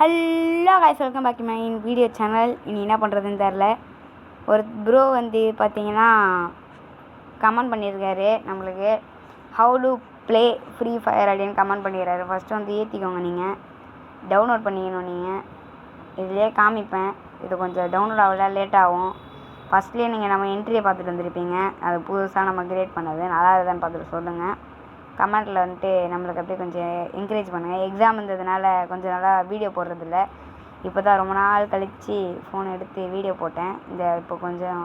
Hello guys welcome back to my video channel. இனி என்ன பண்ணுறதுன்னு தெரில. ஒரு ப்ரோ வந்து பார்த்தீங்கன்னா கமெண்ட் பண்ணியிருக்காரு நம்மளுக்கு how to play free fire அப்படின்னு கமெண்ட் பண்ணிடுறாரு. ஃபஸ்ட்டு வந்து ஏற்றிக்கோங்க, நீங்கள் டவுன்லோட் பண்ணிக்கணும். நீங்கள் இதிலே காமிப்பேன். இது கொஞ்சம் டவுன்லோட் ஆகல, லேட் ஆகும். ஃபஸ்ட்லேயே நீங்கள் நம்ம என்ட்ரியை பார்த்துட்டு வந்துருப்பீங்க. அது புதுசாக நம்ம கிரியேட் பண்ணது நல்லா இருக்குதான்னு பார்த்துட்டு சொல்லுங்கள். கமெண்ட்டில் வந்துட்டு நம்மளுக்கு அப்படியே கொஞ்சம் என்கரேஜ் பண்ணுங்கள். எக்ஸாம் இருந்ததுனால கொஞ்சம் நல்லா வீடியோ போடுறதில்ல. இப்போ தான் ரொம்ப நாள் கழித்து ஃபோன் எடுத்து வீடியோ போட்டேன். இப்போ கொஞ்சம்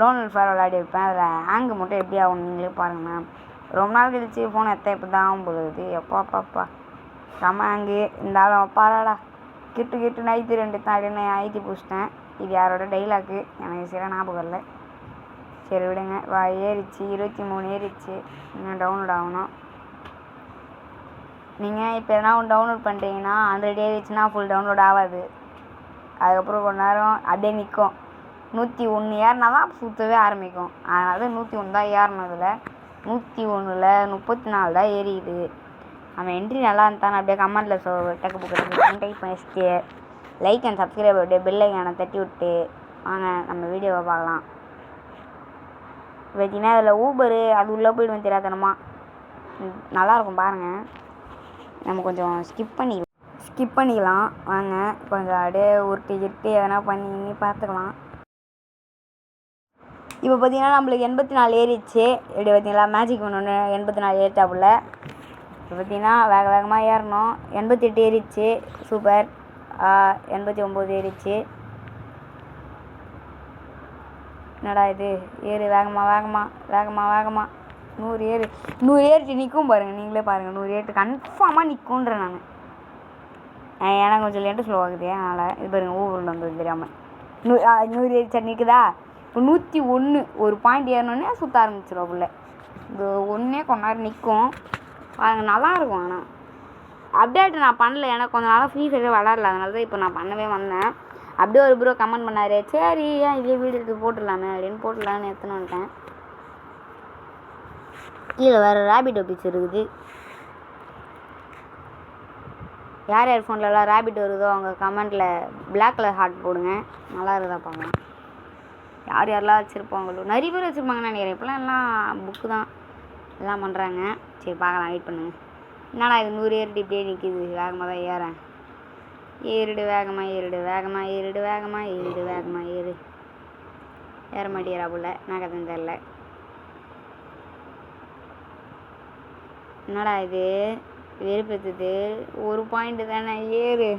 லோன் ஃபேர் விளையாடி இருப்பேன். அதில் ஹேங்கு மட்டும் எப்படி ஆகும் நீங்களே பாருங்கள். ரொம்ப நாள் கழித்து ஃபோன் இப்போ தான் ஆகும் போகுது. எப்பாப்பாப்பா செம்ம ஹேங்கு இருந்தாலும் பாராடா கிட்டு நைட்டு 2 நாள் ஐத்தி பிடிச்சிட்டேன். இது யாரோட டைலாக்கு எனக்கு சரியாக ஞாபகம் இல்லை. சரி விடுங்க. ஏறிச்சு 23 ஏறிச்சு. இன்னும் டவுன்லோட் ஆகணும். நீங்கள் இப்போ எதனா ஒன்று டவுன்லோட் பண்ணுறீங்கன்னா 100 ஏறிச்சுன்னா ஃபுல் டவுன்லோட் ஆகாது. அதுக்கப்புறம் கொஞ்ச நேரம் அப்படியே நிற்கும். 101 ஏறினா தான் சுற்றவே ஆரம்பிக்கும். அதனால 101 தான் ஏறணும். இதில் 101ல் 34 தான் ஏறிக்குது. அவன் என்ட்ரி நல்லா இருந்தான். அப்படியே கமெண்ட்டில் டக்கு புக்கு டைப் பண்ணிட்டு லைக் அண்ட் சப்ஸ்கிரைப் அப்படியே பெல் ஐக்கானை தட்டி விட்டு வாங்க நம்ம வீடியோவை பார்க்கலாம். பார்த்தீங்கன்னா அதில் ஊபரு அது உள்ளே போய்டுவேன் தெரியாதனமா. நல்லாயிருக்கும் பாருங்கள். நம்ம கொஞ்சம் ஸ்கிப் பண்ணிக்கலாம் வாங்க. கொஞ்சம் அப்படியே உருட்டி எதனா பண்ணி பார்த்துக்கலாம். இப்போ பார்த்தீங்கன்னா நம்மளுக்கு 84 ஏறிச்சு. எப்படி பார்த்தீங்களா மேஜிக் ஒன்று 84 ஏறிட்டாப்புல. இப்போ பார்த்தீங்கன்னா வேகமாக ஏறணும். 88 ஏறிச்சு. சூப்பர். 89 ஏறிச்சு. என்னடா இது ஏறு வேகமாக 100 ஏறிட்டு நிற்கும் பாருங்கள். நீங்களே பாருங்கள். 100 ஏறிட்டு கன்ஃபார்மாக நிற்குன்றேன் நான். ஏன்னா கொஞ்சம் லேட்டு ஸ்லோவாகுது. அதனால் இது பாருங்கள் ஊரில் வந்து தெரியாமல் 100 ஏறிச்சா நிற்குதா. இப்போ 101 ஒரு பாயிண்ட் ஏறினோடனே சுற்ற ஆரம்பிச்சிடும் உள்ள. இது ஒன்றே கொஞ்ச நேரம் நிற்கும் பாருங்கள். நல்லாயிருக்கும். ஆனால் அப்டேட் நான் பண்ணல. ஏன்னா கொஞ்சம் நாளாக ஃப்ரீ ஃபயரே விளாட்ல. அதனால தான் இப்போ நான் பண்ணவே வந்தேன். அப்படியே ஒரு ப்ரோ கமெண்ட் பண்ணார். சரி ஏன் இதே வீடியோ எடுத்து போட்டுடலாமே அப்படின்னு போட்டுடலான்னு எடுத்துன்னு வந்துட்டேன். கீழே வேறு ரேபிட் ஆஃபீஸ் இருக்குது. யார் ஃபோன்லலாம் ரேபிட் வருதோ அவங்க கமெண்ட்டில் பிளாக் கலர் ஹார்ட் போடுங்க. நல்லா இருக்குதா பார்க்கலாம். யாரெல்லாம் வச்சுருப்பாங்களோ நிறைய பேர் வச்சுருப்பாங்கன்னு நினைக்கிறேன். இப்போலாம் எல்லாம் புக்கு தான் எல்லாம் பண்ணுறாங்க. சரி பார்க்கலாம், வெயிட் பண்ணுங்கள். என்னடா இது 100 ஏறிட்டு இப்படியே நிற்கிது. வேகமாக தான் ஏறேன். வேகமாக ஏறு. ஏற மாட்டேறா போல. நான் கதைன்னு தெரில. என்னடா இது வெறுப்பேற்றுது. ஒரு பாயிண்ட்டு தானே ஏறு.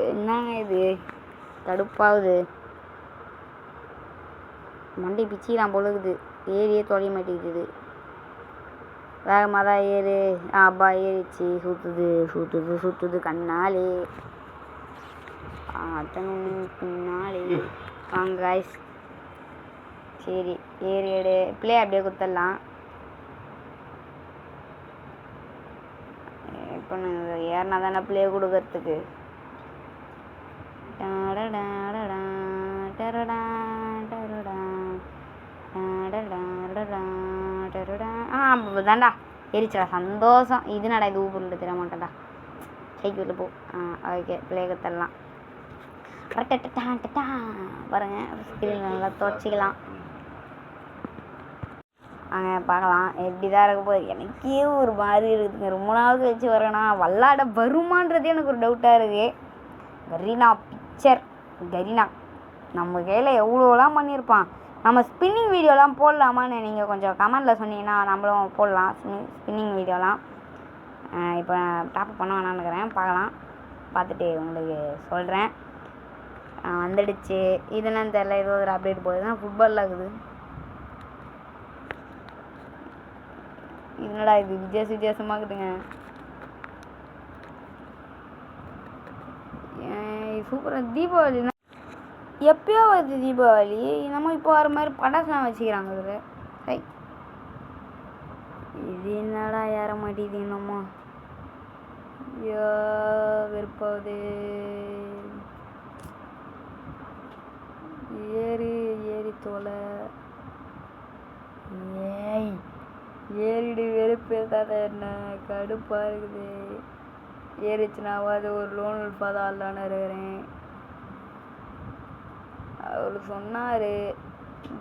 என்னங்க இது கடுப்பாகுது. மண்டை பிச்சிலாம் பொழுகுது. ஏறியே தொலைய மாட்டேங்குது. வேகமாக தான் ஏறு. அப்பா ஏறிச்சு. சுற்றுது கண்ணாலே பின்னாலே வாங்க காய்ஸ். சரி ஏறு பிளே அப்படியே குத்தரலாம். இப்போ ஏறினா தானே பிளே கொடுக்கறதுக்கு. தாண்டா ஏறிச்சா சந்தோஷம். இது நடா இது ஊபுருண்டு தெரிய மாட்டேன்டா. சைக்கிளில் போ. ஓகே பிளே குத்தரலாம். பாருங்க ஸ்கிரீன் நல்லா துவச்சிக்கலாம். பார்க்கலாம் எப்படி தான் இருக்க போகுது. எனக்கே ஒரு மாதிரி இருக்குதுங்க. ரொம்ப நாள் கழிச்சு வரேன்னா விளாட வருமானது எனக்கு ஒரு டவுட்டாக இருக்குது. கரீனா நம்ம கையில் எவ்வளோலாம் பண்ணியிருப்பான். நம்ம ஸ்பின்னிங் வீடியோலாம் போடலாமான்னு நீங்கள் கொஞ்சம் கமெண்டில் சொன்னீங்கன்னா நம்மளும் போடலாம் ஸ்பின்னிங் வீடியோலாம். இப்போ டாப் பண்ண வேணான்னுக்கிறேன். பார்க்கலாம். பார்த்துட்டு உங்களுக்கு சொல்கிறேன். வந்துடுச்சு. இது என்னன்னு தெரில. ஏதோ ஒரு அப்டேட் போகுதுன்னா ஃபுட்பாலில் இருக்குது. என்னடா இது வித்தியாசமாகுதுங்க. சூப்பராக தீபாவளி எப்பயோ வருது. தீபாவளி நம்ம இப்போ வர மாதிரி பட்டாசுலாம் வச்சுக்கிறாங்க. இதில் சை இது என்னடா ஏற மாட்டேது. என்னம்மா வெறுப்பாகுது. ஏறி தோலை ஏறிடு. வெறுப்பு ஏதாத என்ன கடுப்பாக இருக்குது. ஏறிச்சுனாவது ஒரு லோன் உல்ஃபாக ஆடலான்னு இருக்கிறேன். அவர் சொன்னார்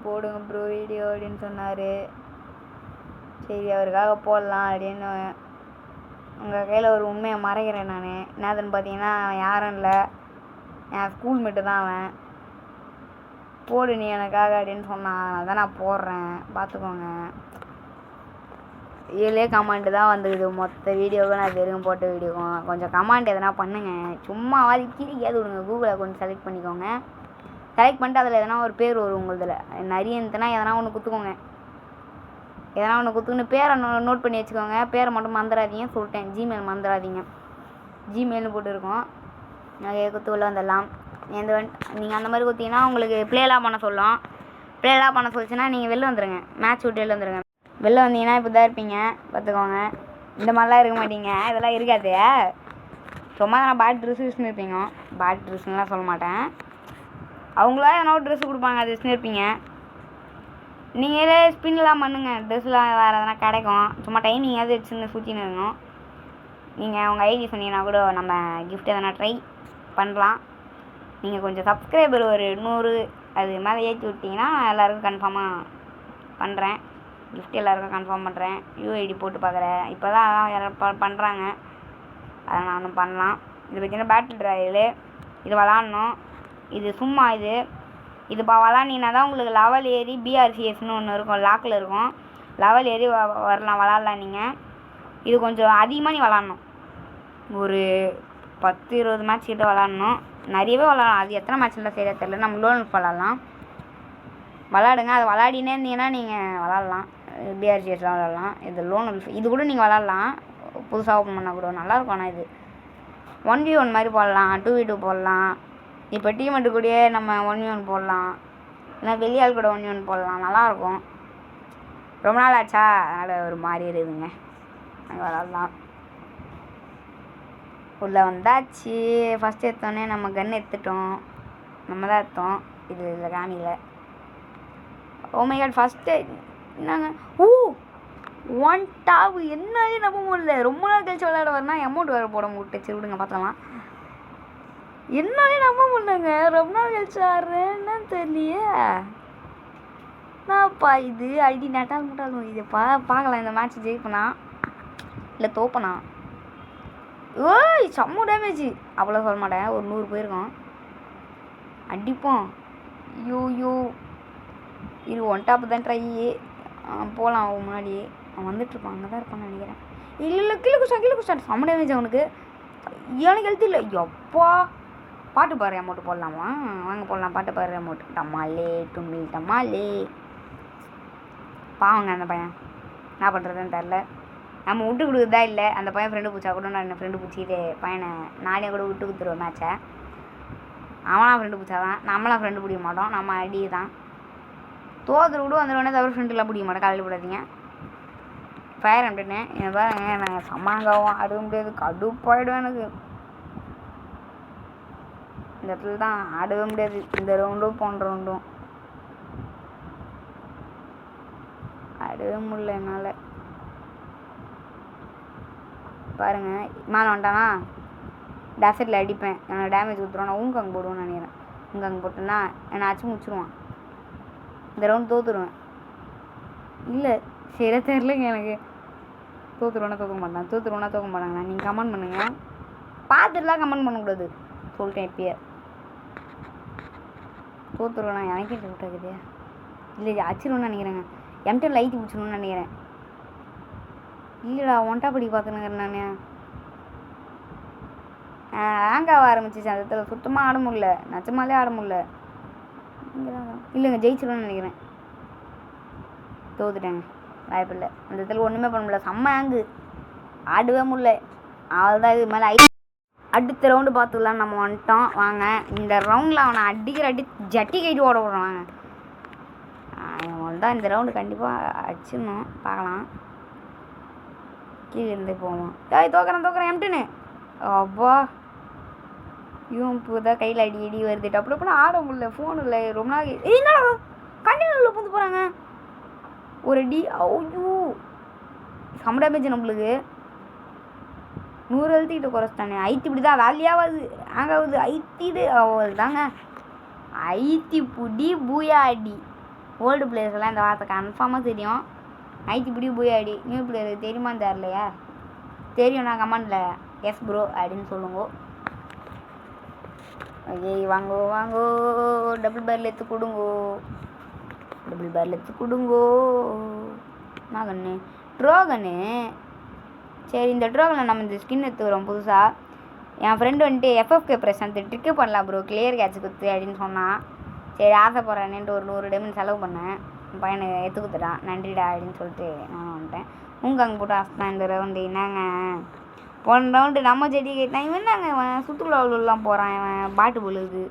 போடுங்க ப்ரோ வீடியோ அப்படின்னு சொன்னார். சரி அவருக்காக போடலாம் அப்படின்னு. உங்கள் கையில் ஒரு உண்மையை மறைக்கிறேன் நான். என்னதுன்னு பார்த்தீங்கன்னா அவன் யாரும் இல்லை, என் ஸ்கூல் மேட்டு தான் அவன். போடு நீ எனக்காக அப்படின்னு சொன்னான். அதான் நான் போடுறேன், பார்த்துக்கோங்க. இதுலேயே கமெண்ட்டு தான் வந்துக்குது மொத்த வீடியோவுக்கும். நான் வெறும் போட்ட வீடியோக்கும் கொஞ்சம் கமெண்ட் எதனா பண்ணுங்கள். சும்மா வாதிக்கிட்டு ஏது விடுங்க. கூகுளை கொஞ்சம் செலக்ட் பண்ணிக்கோங்க. செலக்ட் பண்ணிட்டு அதில் எதனா ஒரு பேர் வரும் உங்களதில். நிறைய இருந்துச்சுன்னா எதனா ஒன்று குத்துக்கோங்க. எதனா ஒன்று குத்துக்குன்னு பேரை நோட் பண்ணி வச்சுக்கோங்க. பேரை மட்டும் மறந்துடாதீங்க சொல்லிட்டேன். ஜிமெயில் மறந்துடாதீங்க. ஜிமெயில்னு போட்டுருக்கோம். நிறைய குத்து உள்ள வந்துடலாம். நீங்கள் அந்த மாதிரி குத்திங்கன்னா உங்களுக்கு ப்ளேலாம் பண்ண சொல்லும். ப்ளேலாம் பண்ண சொல்லிச்சுன்னா நீங்கள் வெளில வந்துடுங்க. மேட்ச் விட்டு வெளில வந்துடுங்க. வெளில வந்தீங்கன்னா இப்போ தான் இருப்பீங்க, பார்த்துக்கோங்க. இந்த மாதிரிலாம் இருக்க மாட்டீங்க, இதெல்லாம் இருக்காது. சும்மா நான் பேட் ட்ரெஸ்ஸு யூஸ்னு இருப்பீங்க. பேட் ட்ரெஸ்ஸுலாம் சொல்ல மாட்டேன். அவங்களா எதனா ஒரு ட்ரெஸ்ஸு கொடுப்பாங்க, அது யூஸ்னு இருப்பீங்க. நீங்களே ஸ்பின்லாம் பண்ணுங்கள். ட்ரெஸ்லாம் வேறு எதனா கிடைக்கும். சும்மா டைமிங்காவது வச்சுருந்து சுற்றின்னு இருக்கணும். நீங்கள் உங்கள் ஐடி சொன்னீங்கன்னா கூட நம்ம கிஃப்ட் எதனா ட்ரை பண்ணலாம். நீங்கள் கொஞ்சம் சப்ஸ்கிரைபர் ஒரு 100 அது மேலே ஏற்றி விட்டிங்கன்னா எல்லாேருக்கும் கன்ஃபார்மாக பண்ணுறேன். கிஃப்ட் எல்லாேருக்கும் கன்ஃபார்ம் பண்ணுறேன். யூஐடி போட்டு பார்க்குறேன். இப்போ தான் யாரும் பண்ணுறாங்க, அதை நானும் பண்ணலாம். இது பார்த்திங்கன்னா பேட்டில் ராயலு. இது விளாட்ணும். இது சும்மா இது இப்போ விளாண்டிங்கன்னா தான் உங்களுக்கு லெவல் ஏறி பிஆர்சிஎஸ்னு ஒன்று இருக்கும், லாக்கில் இருக்கும். லெவல் ஏறி வரலாம், விளாட்லாம் நீங்கள். இது கொஞ்சம் அதிகமாக நீ விளாட்ணும். ஒரு 10-20 மேட்ச் கிட்ட விளாட்ணும். நிறையவே விளாட்லாம். அது எத்தனை மேட்ச்சில் சரியாக தெரியல. நம்ம லோன் விளாட்லாம். விளாடுங்க. அது விளாடினே இருந்தீங்கன்னா நீங்கள் விளாட்லாம். பிஆர்சிஎஸ்லாம் விளாட்லாம். இது லோன் இது கூட நீங்கள் விளாட்லாம். புதுசாக ஓப்பன் பண்ணால் கூட நல்லாயிருக்கும். ஆனால் இது 1v1 மாதிரி போடலாம், 2v2 போடலாம். இப்போ டீமெட்டு கூடயே நம்ம 1v1 போடலாம், இல்லை வெளியால் கூட 1v1 போடலாம். நல்லாயிருக்கும். ரொம்ப நாள் ஆச்சா, அதனால் ஒரு மாதிரி இருக்குதுங்க. நாங்கள் விளாட்லாம். உள்ளே வந்தாச்சு. ஃபஸ்ட்டு எடுத்தோடனே நம்ம கன் எடுத்துட்டோம். நம்ம தான் எடுத்தோம். இதில் காமியில் ஓ மை காட் ஃபஸ்ட்டு என்னங்க 1 டாப் என்னவே நம்ப முடியல. ரொம்ப நாள் கழிச்சு விளையாட வரனா அமௌண்ட் வேறு போட விட்டுச்சு. விடுங்க பார்த்துக்கலாம். என்னவே நம்ப முடியலங்க. ரொம்ப நாள் கழிச்சு ஆடுறேன், என்னன்னு தெரியலையே. நான்ப்பா இது ஐடி நட்டால் முட்டாலும் இது பார்க்கலாம். இந்த மேட்ச் ஜெயிப்பனா இல்லை தோப்பனா? ஓய் செம்ம டேமேஜ். அவ்வளோ சொல்ல மாட்டேன், ஒரு 100 போயிருக்கோம். அடிப்போம். யூ இது 1 டாப் தான் ட்ரை. போகலாம். அவன் முன்னாடி அவன் வந்துட்டுருப்பான். அங்கே தான் இருப்பான்னு நினைக்கிறேன். இல்லை கீழே குஸ்டான் செம்ம டேமேஜ் அவனுக்கு. எனக்கு எழுத்து இல்லை. எப்பா பாட்டு பாரு அமௌண்ட்டு போடலாமா? வாங்க போடலாம். பாட்டு பாரு அமௌண்ட். டம்மாலே டும்மி டம்மாலே. பாவங்க அந்த பையன், என்ன பண்ணுறதுன்னு தெரில. நம்ம விட்டு கொடுக்குறதா இல்லை. அந்த பையன் ஃப்ரெண்டு பிடிச்சா கூட நான் ஃப்ரெண்டு பிடிச்சிட்டு பையனை நானே கூட விட்டு கொடுத்துருவேன் மேட்சை. அவனா ஃப்ரெண்டு பிடிச்சாதான். நம்மளாம் ஃப்ரெண்டு பிடிக்க மாட்டோம். நம்ம அடி தான். தோற்று கூட வந்துடுவோன்னே தவிர ஃப்ரெண்டுலாம் பிடிக்க மாட்டேன். காலையில் போடாதீங்க. ஃபயர் அம்ப்டேன்னு என்ன பாருங்க. நான் சம்மாங்காவும் ஆட முடியாது. கடுப்பாயிடுவேன் எனக்கு. இந்த இடத்துல தான் ஆடவே முடியாது. இந்த ரவுண்டும் போன ரவுண்டும் ஆடவே முடியல என்னால். பாருங்கள் மேலே வந்துட்டானா டெசர்ட்டில் அடிப்பேன். எனக்கு டேமேஜ் கொடுத்துருவான். நான் ஊங்காங்க போடுவேன்னு நினைக்கிறேன். ஊங்காங்க போட்டேன்னா என்னை அச்சு முடிச்சிடுவான். இந்த ரவுண்ட் தோற்றுருவேன். இல்லை சரியா தெரிலங்க எனக்கு. தோற்றுருவேன்னா தோற்க மாட்டாங்கண்ணா. நீங்கள் கமெண்ட் பண்ணுங்கள். பார்த்துட்டுலாம் கமெண்ட் பண்ணக்கூடாது சொல்லிட்டேன். இப்பயே தோற்றுருவேண்ணா. எனக்கே டவுட் ஆகுது. இல்லை அச்சிருவேன்னு நினைக்கிறேங்க. எம்டன் லைட் பிடிச்சிடணும்னு நினைக்கிறேன். இல்லைடா ஒன்ட்டா படி பார்த்துனுங்கிறேன் நான். ஹேங்காக ஆரம்பிச்சிச்சு. அந்த இடத்துல சுத்தமாக ஆட முடியல. நிஜமாலே ஆட முடியல. இல்லைங்க ஜெயிச்சிடுவேன்னு நினைக்கிறேன். தோத்துட்டேங்க. வாய்ப்பில்லை. அந்த இடத்துல ஒன்றுமே பண்ண முடியல. செம்ம ஹேங்கு. ஆடவே முடியல. அவ்வளோதான். இது மேலே அடுத்த ரவுண்டு பார்த்துக்கலாம். நம்ம வந்துட்டோம். வாங்க இந்த ரவுண்டில் அவனை அடிக்கிற ஜட்டி கைட்டு ஓட விடுறோம். வாங்க அவன் தான் இந்த ரவுண்டு கண்டிப்பாக அடிச்சிடணும். பார்க்கலாம். கீழே இருந்து போவோம். தோக்குறேன் எம்ட்டுன்னு. அப்பா இவன் இப்போ தான் கையில் அடி வருது. அப்படி ஆட முடியல. ஃபோன் இல்லை ரொம்ப நாள். என்னடா கண்டினியூவில் பூந்து போகிறாங்க. ஒரு ஐயோ செம்ம டேமேஜ் நம்மளுக்கு. 100 எழுத்திக்கிட்ட குறைச்சிட்டானே. ஐத்தி இப்படி தான் வேலையாவது ஆகாவது ஐத்திது அவள் தாங்க. ஐத்தி புடி பூயாடி. ஓல்டு பிளேயர்ஸ்லாம் இந்த வார்த்தை கன்ஃபார்மாக தெரியும். ஐத்தி புடி பூயாடி. நியூ பிளேயர் தெரியுமான்னு தெரிலையா? தெரியும், நான் கமெண்டில் எஸ் ப்ரோ அப்படின்னு சொல்லுங்க. ஓகே வாங்கோ வாங்கோ, டபுள் பேரில் எடுத்து கொடுங்கோ, டபுள் பேரில் எடுத்து கொடுங்கோ. என்ன கண்ணு? ட்ரோகனு. சரி, இந்த ட்ரோகனில் நம்ம இந்த ஸ்கின் எடுத்துக்கிறோம் புதுசாக. என் ஃப்ரெண்டு வந்துட்டு எஃப்எஃப்கே பிரசாந்த் ட்ரிக்கு பண்ணலாம் ப்ரோ, கிளியர் கேட்ச் குத்து அப்படின்னு சொன்னான். சரி ஆசைப்பட்றேன்ட்டு ஒரு 100 டைமண்ட் செலவு பண்ணேன். என் பையனை எடுத்து கொடுத்துட்டான், நன்றிடா அப்படின்னு சொல்லிட்டு நான் வந்துட்டேன். உங்கள் அங்கே போட்டு ஆசை இந்த ரவுண்டு. என்னங்க போன ரவுண்டு நம்ம செடி கேட்டான், இவன் என்னங்க இவன் சுற்றுலாவுலாம் போகிறான், இவன் பாட்டு பொழுது.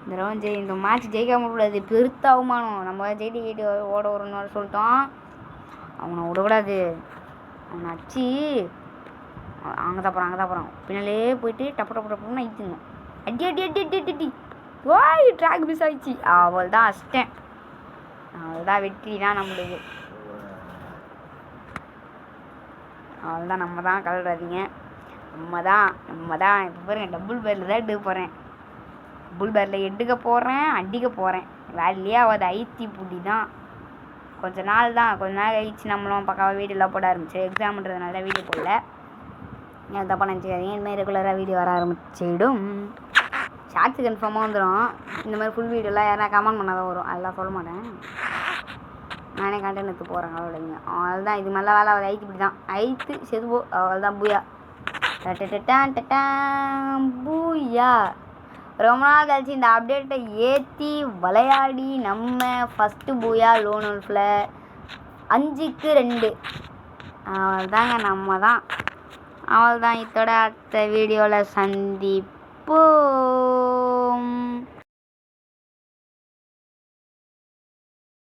இந்த ரவுண்டு இந்த மேட்ச் ஜெயிக்காம கூடாது, பெருத்த அவமானம். நம்ம செடி கேட்டு ஓட வரணும்னு சொல்லிட்டோம், அவனை விடக்கூடாது. அவனை அடிச்சு அங்கே தான் போகிறான் பின்னாலே போயிட்டு டப்பு டப்பு டப்புன்னு ஆயிடுச்சுங்க. அடி அடி அடி அடி அடி அடி ஓய், ட்ராக் மிஸ் ஆயிடுச்சு. அவள் தான் அஷ்டேன், அவள் தான் வெற்றி தான் நம்மளுக்கு. அவள் தான், நம்ம தான் கலராதிங்க, நம்ம தான் இப்போ பாருங்க. டபுள் பேரில் தான் எடுக்க போகிறேன், டபுள் பேரில் எடுக்க போகிறேன், அடிக்க போகிறேன். வேலையே ஆகாது, ஐத்தி புடி தான். கொஞ்ச நாள் கழிச்சு நம்மளும் பக்காவாக வீடியோலாம் போட ஆரம்பிச்சு. எக்ஸாம்ன்றதுனால தான் வீடியோ போடல, ஏன் தப்பாக நினச்சிக்காதீங்க. இனிமேல் ரெகுலராக வீடியோ வர ஆரம்பிச்சிடும். ஷார்ட்ஸு கன்ஃபார்மாக வந்துடும். இந்த மாதிரி ஃபுல் வீடியோலாம் யாரா கமெண்ட் பண்ணால் தான் வரும், அதெல்லாம் சொல்ல மாட்டேன், நானே கண்டென்ட் எடுத்து போகிறேன். அவ்வளோங்க, அவள் தான். இது மாதிரிலாம் வேலை ஆகுது, ஐத்து இப்படி தான், ஐத்து செதுவோ, அவள் தான் பூயா பூயா. ரொம்ப நாள் கழிச்சு இந்த அப்டேட்டை ஏற்றி விளையாடி நம்ம ஃபஸ்ட்டு பூயா லோன் உல்ஃபில் 5க்கு 2. அவள் தாங்க, நம்ம தான். அவள் தான். இதோட அடுத்த வீடியோவில் சந்திப்போம்.